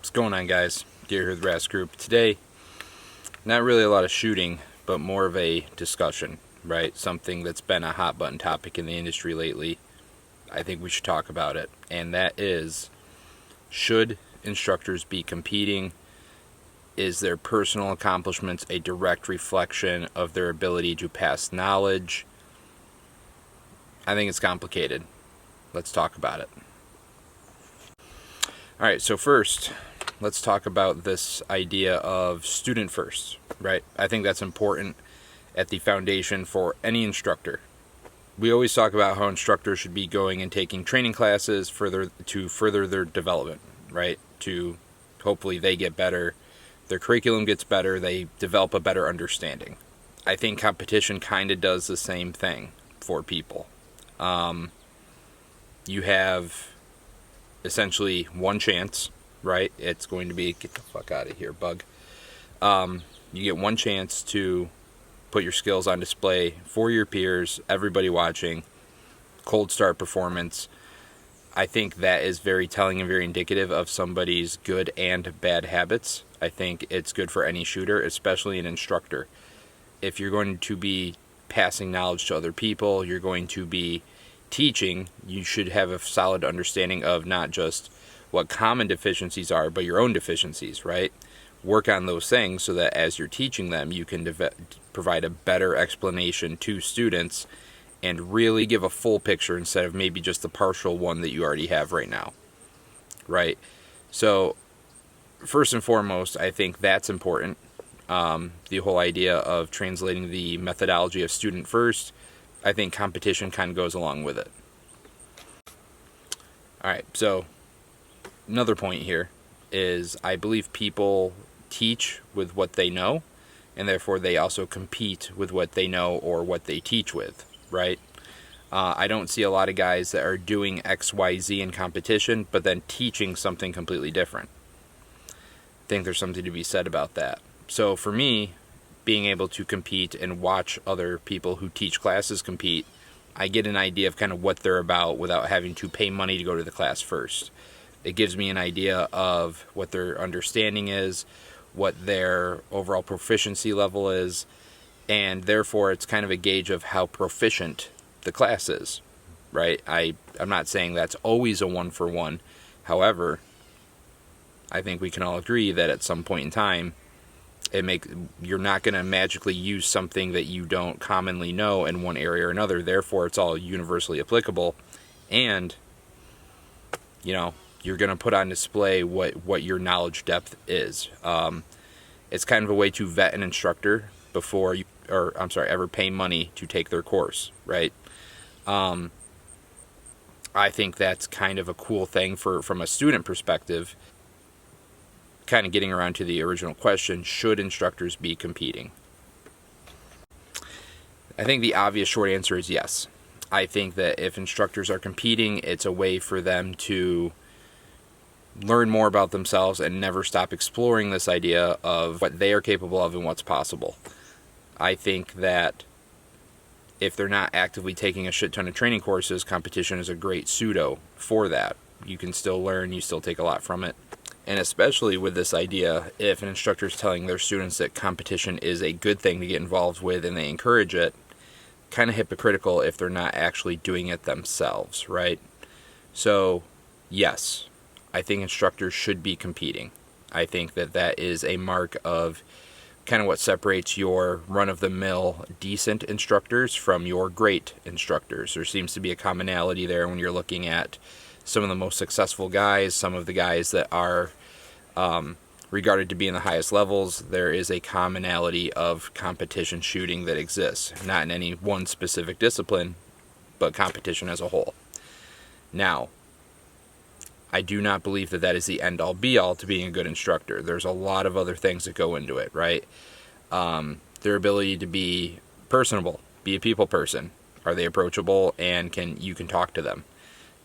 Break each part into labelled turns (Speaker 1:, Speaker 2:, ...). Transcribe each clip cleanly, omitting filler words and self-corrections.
Speaker 1: What's going on, guys? Deer here with the Brass Group. Today, not really a lot of shooting, but more of a discussion, right? Something that's been a hot button topic in the industry lately. I think we should talk about it, and that is, should instructors be competing? Is their personal accomplishments a direct reflection of their ability to pass knowledge? I think it's complicated. Let's talk about it. Alright, so first, let's talk about this idea of student first, right? I think that's important at the foundation for any instructor. We always talk about how instructors should be going and taking training classes to further their development, right? To hopefully they get better, their curriculum gets better, they develop a better understanding. I think competition kind of does the same thing for people. You have essentially one chance, right? It's going to be, get the fuck out of here, bug. You get one chance to put your skills on display for your peers, everybody watching, cold start performance. I think that is very telling and very indicative of somebody's good and bad habits. I think it's good for any shooter, especially an instructor. If you're going to be passing knowledge to other people, you're going to be teaching, you should have a solid understanding of not just what common deficiencies are, but your own deficiencies, right? Work on those things so that as you're teaching them, you can provide a better explanation to students and really give a full picture instead of maybe just the partial one that you already have right now, right? So first and foremost, I think that's important. The whole idea of translating the methodology of student first, I think competition kind of goes along with it. Alright, so another point here is I believe people teach with what they know, and therefore they also compete with what they know or what they teach with, right? I don't see a lot of guys that are doing XYZ in competition, but then teaching something completely different. I think there's something to be said about that. So for me, being able to compete and watch other people who teach classes compete, I get an idea of kind of what they're about without having to pay money to go to the class first. It gives me an idea of what their understanding is, what their overall proficiency level is, and therefore it's kind of a gauge of how proficient the class is, right? I'm not saying that's always a one-for-one. However, I think we can all agree that at some point in time, you're not going to magically use something that you don't commonly know in one area or another. Therefore, it's all universally applicable, and you're going to put on display what your knowledge depth is. It's kind of a way to vet an instructor before ever pay money to take their course, right? I think that's kind of a cool thing from a student perspective. Kind of getting around to the original question, should instructors be competing? I think the obvious short answer is yes. I think that if instructors are competing, it's a way for them to learn more about themselves and never stop exploring this idea of what they are capable of and what's possible. I think that if they're not actively taking a shit ton of training courses, competition is a great pseudo for that. You can still learn, you still take a lot from it. And especially with this idea, if an instructor is telling their students that competition is a good thing to get involved with and they encourage it, kind of hypocritical if they're not actually doing it themselves, right? So, yes, I think instructors should be competing. I think that is a mark of kind of what separates your run-of-the-mill decent instructors from your great instructors. There seems to be a commonality there when you're looking at some of the most successful guys, some of the guys that are regarded to be in the highest levels. There is a commonality of competition shooting that exists, not in any one specific discipline, but competition as a whole. Now, I do not believe that is the end-all be-all to being a good instructor. There's a lot of other things that go into it, right? Their ability to be personable, be a people person. Are they approachable and you can talk to them?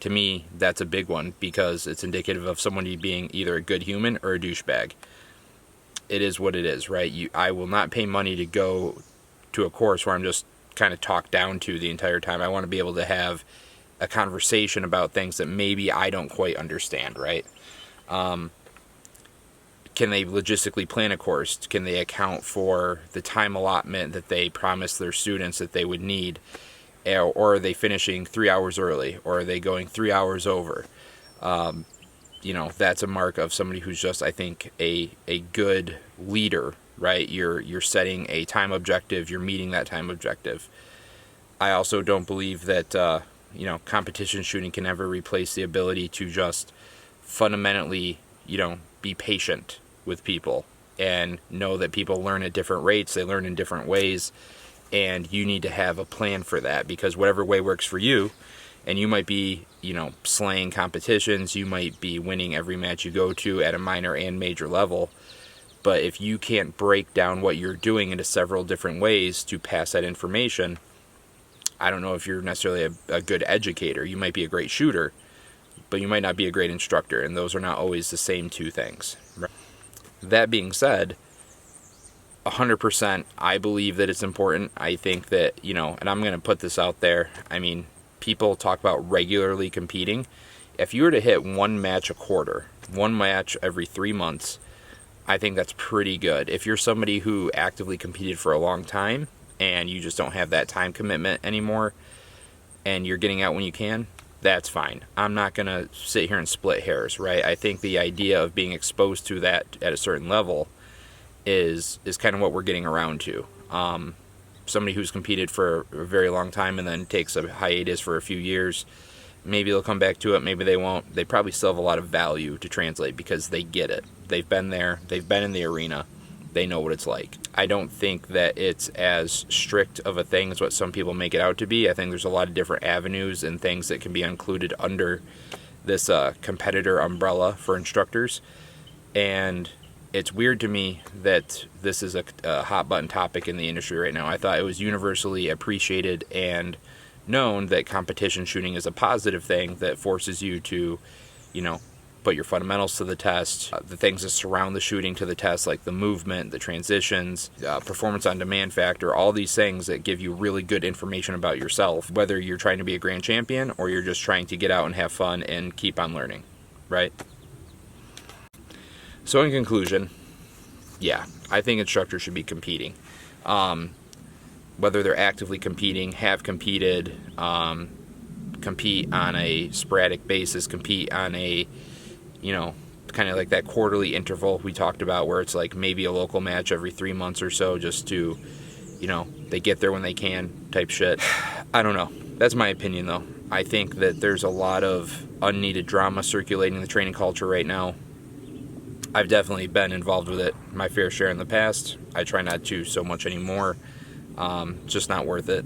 Speaker 1: To me, that's a big one because it's indicative of somebody being either a good human or a douchebag. It is what it is, right? I will not pay money to go to a course where I'm just kind of talked down to the entire time. I want to be able to have a conversation about things that maybe I don't quite understand, right? can they logistically plan a course? Can they account for the time allotment that they promised their students that they would need? Or are they finishing 3 hours early? Or are they going 3 hours over? That's a mark of somebody who's just, I think, a good leader, right? You're setting a time objective, you're meeting that time objective. I also don't believe that, competition shooting can ever replace the ability to just fundamentally, be patient with people and know that people learn at different rates, they learn in different ways, and you need to have a plan for that, because whatever way works for you, and you might be, slaying competitions, you might be winning every match you go to at a minor and major level, but if you can't break down what you're doing into several different ways to pass that information, I don't know if you're necessarily a good educator. You might be a great shooter, but you might not be a great instructor, and those are not always the same two things. Right? That being said, 100%, I believe that it's important. I think that, and I'm going to put this out there, people talk about regularly competing. If you were to hit one match a quarter, one match every 3 months, I think that's pretty good. If you're somebody who actively competed for a long time and you just don't have that time commitment anymore and you're getting out when you can, that's fine. I'm not going to sit here and split hairs, right? I think the idea of being exposed to that at a certain level is kind of what we're getting around to. Somebody who's competed for a very long time and then takes a hiatus for a few years, maybe they'll come back to it, maybe they won't. They probably still have a lot of value to translate because they get it. They've been there, they've been in the arena, they know what it's like. I don't think that it's as strict of a thing as what some people make it out to be. I think there's a lot of different avenues and things that can be included under this competitor umbrella for instructors. And it's weird to me that this is a hot button topic in the industry right now. I thought it was universally appreciated and known that competition shooting is a positive thing that forces you to, put your fundamentals to the test, the things that surround the shooting to the test, like the movement, the transitions, performance on demand factor, all these things that give you really good information about yourself, whether you're trying to be a grand champion or you're just trying to get out and have fun and keep on learning, right? So in conclusion, yeah, I think instructors should be competing. Whether they're actively competing, have competed, compete on a sporadic basis, compete on a, kind of like that quarterly interval we talked about where it's like maybe a local match every 3 months or so just to, they get there when they can type shit. I don't know. That's my opinion though. I think that there's a lot of unneeded drama circulating in the training culture right now. I've definitely been involved with it my fair share in the past. I try not to so much anymore. Just not worth it.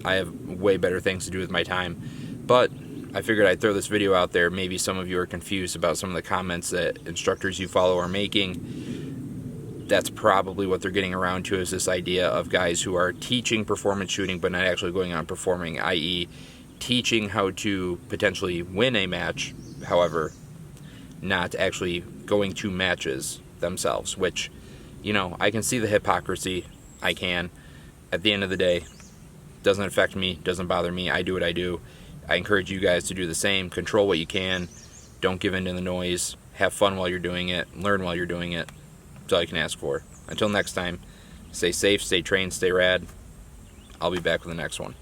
Speaker 1: I have way better things to do with my time. But I figured I'd throw this video out there. Maybe some of you are confused about some of the comments that instructors you follow are making. That's probably what they're getting around to, is this idea of guys who are teaching performance shooting but not actually going out and performing, i.e. teaching how to potentially win a match, however, not actually going to matches themselves, which, I can see the hypocrisy. I can. At the end of the day, doesn't affect me, doesn't bother me. I do what I do. I encourage you guys to do the same. Control what you can. Don't give in to the noise. Have fun while you're doing it. Learn while you're doing it. That's all you can ask for. Until next time, stay safe, stay trained, stay rad. I'll be back with the next one.